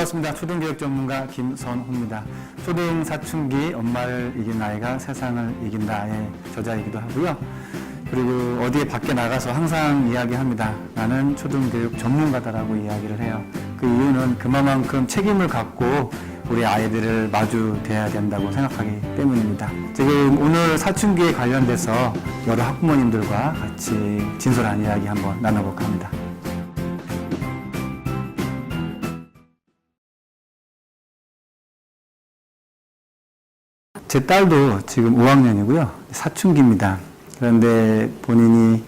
반갑습니다. 초등교육 전문가 김선호입니다. 초등 사춘기 엄마를 이긴 아이가 세상을 이긴다의 저자이기도 하고요. 그리고 어디에 밖에 나가서 항상 이야기합니다. 나는 초등교육 전문가다라고 이야기를 해요. 그 이유는 그만큼 책임을 갖고 우리 아이들을 마주대해야 된다고 생각하기 때문입니다. 지금 오늘 사춘기에 관련돼서 여러 학부모님들과 같이 진솔한 이야기 한번 나눠볼까 합니다. 제 딸도 지금 5학년이고요. 사춘기입니다. 그런데 본인이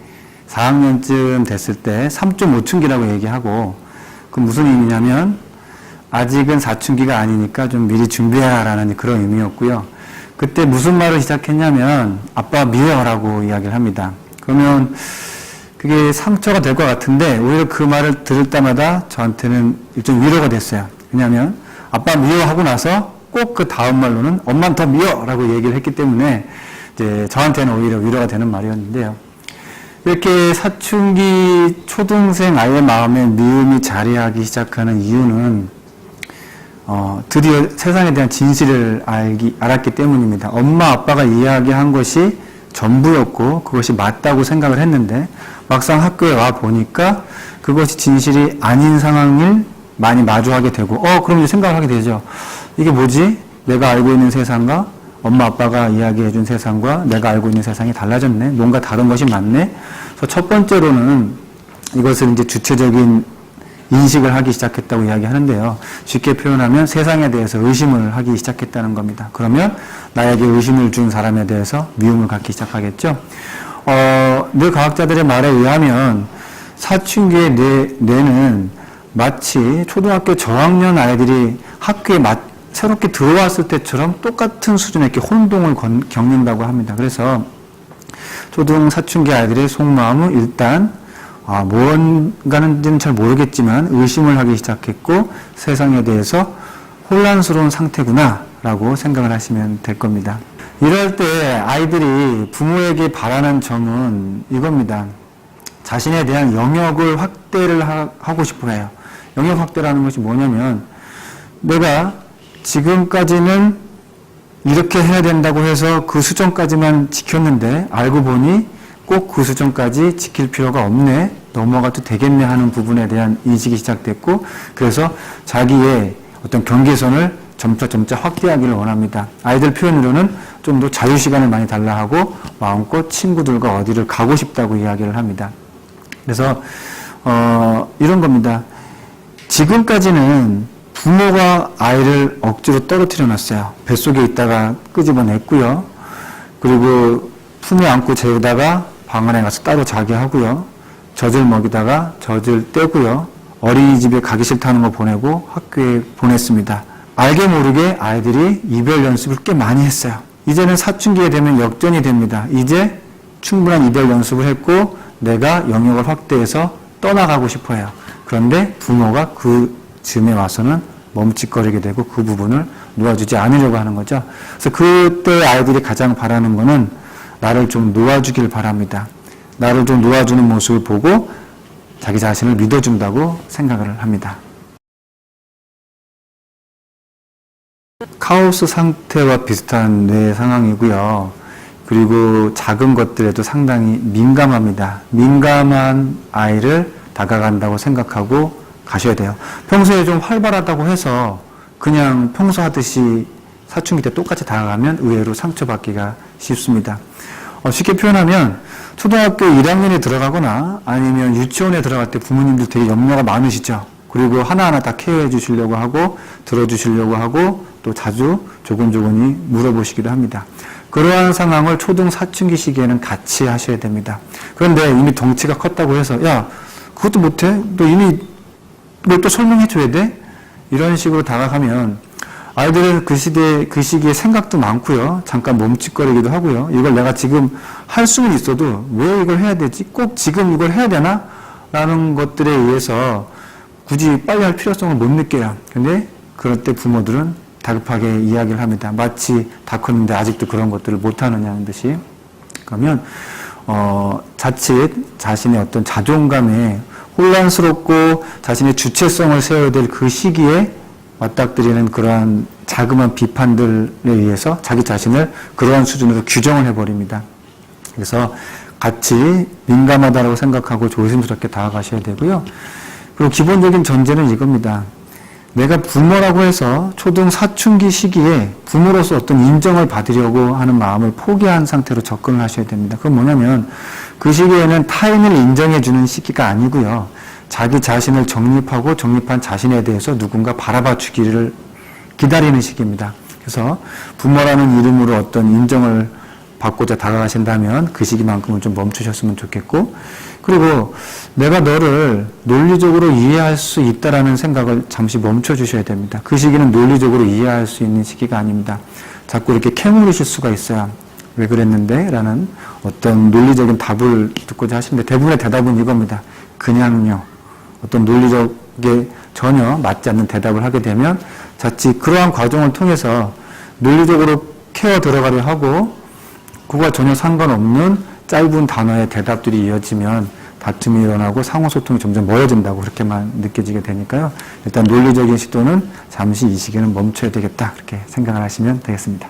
4학년쯤 됐을 때 3.5춘기라고 얘기하고, 그 무슨 의미냐면 아직은 사춘기가 아니니까 좀 미리 준비해라라는 그런 의미였고요. 그때 무슨 말을 시작했냐면 아빠 미워라고 이야기를 합니다. 그러면 그게 상처가 될 것 같은데 오히려 그 말을 들을 때마다 저한테는 일종 위로가 됐어요. 왜냐하면 아빠 미워하고 나서 꼭 그 다음 말로는 엄마는 더 미워라고 얘기를 했기 때문에 이제 저한테는 오히려 위로가 되는 말이었는데요. 이렇게 사춘기 초등생 아이의 마음에 미움이 자리하기 시작하는 이유는 드디어 세상에 대한 진실을 알았기 때문입니다. 엄마 아빠가 이야기한 것이 전부였고 그것이 맞다고 생각을 했는데 막상 학교에 와 보니까 그것이 진실이 아닌 상황을 많이 마주하게 되고 그럼 이제 생각을 하게 되죠. 이게 뭐지? 내가 알고 있는 세상과 엄마 아빠가 이야기해 준 세상과 내가 알고 있는 세상이 달라졌네. 뭔가 다른 것이 맞네. 그래서 첫 번째로는 이것을 이제 주체적인 인식을 하기 시작했다고 이야기하는데요. 쉽게 표현하면 세상에 대해서 의심을 하기 시작했다는 겁니다. 그러면 나에게 의심을 준 사람에 대해서 미움을 갖기 시작하겠죠. 뇌 과학자들의 말에 의하면 사춘기의 뇌는 마치 초등학교 저학년 아이들이 학교에 새롭게 들어왔을 때처럼 똑같은 수준의 이렇게 혼동을 겪는다고 합니다. 그래서 초등 사춘기 아이들의 속마음은 일단 뭔가는지는 잘 모르겠지만 의심을 하기 시작했고 세상에 대해서 혼란스러운 상태구나 라고 생각을 하시면 될 겁니다. 이럴 때 아이들이 부모에게 바라는 점은 이겁니다. 자신에 대한 영역을 확대를 하고 싶어 해요. 영역 확대라는 것이 뭐냐면 내가 지금까지는 이렇게 해야 된다고 해서 그 수준까지만 지켰는데 알고 보니 꼭 그 수준까지 지킬 필요가 없네, 넘어가도 되겠네 하는 부분에 대한 인식이 시작됐고 그래서 자기의 어떤 경계선을 점차 확대하기를 원합니다. 아이들 표현으로는 좀 더 자유시간을 많이 달라 하고 마음껏 친구들과 어디를 가고 싶다고 이야기를 합니다. 그래서 이런 겁니다. 지금까지는 부모가 아이를 억지로 떨어뜨려 놨어요. 뱃속에 있다가 끄집어냈고요. 그리고 품에 안고 재우다가 방 안에 가서 따로 자게 하고요. 젖을 먹이다가 젖을 떼고요. 어린이집에 가기 싫다는 거 보내고 학교에 보냈습니다. 알게 모르게 아이들이 이별 연습을 꽤 많이 했어요. 이제는 사춘기에 되면 역전이 됩니다. 이제 충분한 이별 연습을 했고 내가 영역을 확대해서 떠나가고 싶어 해요. 그런데 부모가 그 즈음에 와서는 멈칫거리게 되고 그 부분을 놓아주지 않으려고 하는 거죠. 그래서 그때 아이들이 가장 바라는 거는 나를 좀 놓아주길 바랍니다. 나를 좀 놓아주는 모습을 보고 자기 자신을 믿어준다고 생각을 합니다. 카오스 상태와 비슷한 뇌 상황이고요. 그리고 작은 것들에도 상당히 민감합니다. 민감한 아이를 다가간다고 생각하고 가셔야 돼요. 평소에 좀 활발하다고 해서 그냥 평소 하듯이 사춘기 때 똑같이 다가가면 의외로 상처받기가 쉽습니다. 쉽게 표현하면 초등학교 1학년에 들어가거나 아니면 유치원에 들어갈 때 부모님들 되게 염려가 많으시죠. 그리고 하나하나 다 케어해 주시려고 하고 들어주시려고 하고 또 자주 조곤조곤히 물어보시기도 합니다. 그러한 상황을 초등 사춘기 시기에는 같이 하셔야 됩니다. 그런데 이미 덩치가 컸다고 해서 야 그것도 못해? 너 이미 뭘 또 설명해 줘야 돼? 이런 식으로 다가가면 아이들은 그 시기에 생각도 많고요. 잠깐 멈칫거리기도 하고요. 이걸 내가 지금 할 수는 있어도 왜 이걸 해야 되지? 꼭 지금 이걸 해야 되나? 라는 것들에 의해서 굳이 빨리 할 필요성을 못 느껴요. 근데 그럴 때 부모들은 다급하게 이야기를 합니다. 마치 다 컸는데 아직도 그런 것들을 못하느냐는 듯이. 그러면 자칫 자신의 어떤 자존감에 혼란스럽고 자신의 주체성을 세워야 될 그 시기에 맞닥뜨리는 그러한 자그마한 비판들에 의해서 자기 자신을 그러한 수준으로 규정을 해버립니다. 그래서 같이 민감하다고 생각하고 조심스럽게 다가가셔야 되고요. 그리고 기본적인 전제는 이겁니다. 내가 부모라고 해서 초등 사춘기 시기에 부모로서 어떤 인정을 받으려고 하는 마음을 포기한 상태로 접근을 하셔야 됩니다. 그건 뭐냐면 그 시기에는 타인을 인정해주는 시기가 아니고요. 자기 자신을 정립하고 정립한 자신에 대해서 누군가 바라봐 주기를 기다리는 시기입니다. 그래서 부모라는 이름으로 어떤 인정을 받고자 다가가신다면 그 시기만큼은 좀 멈추셨으면 좋겠고, 그리고 내가 너를 논리적으로 이해할 수 있다라는 생각을 잠시 멈춰 주셔야 됩니다. 그 시기는 논리적으로 이해할 수 있는 시기가 아닙니다. 자꾸 이렇게 캐물으실 수가 있어요. 왜 그랬는데? 라는 어떤 논리적인 답을 듣고자 하시는데 대부분의 대답은 이겁니다. 그냥요. 어떤 논리적에 전혀 맞지 않는 대답을 하게 되면 자칫 그러한 과정을 통해서 논리적으로 캐어 들어가려 하고 그거와 전혀 상관없는 짧은 단어의 대답들이 이어지면 다툼이 일어나고 상호소통이 점점 멀어진다고 그렇게만 느껴지게 되니까요. 일단 논리적인 시도는 잠시 이 시기는 멈춰야 되겠다 그렇게 생각을 하시면 되겠습니다.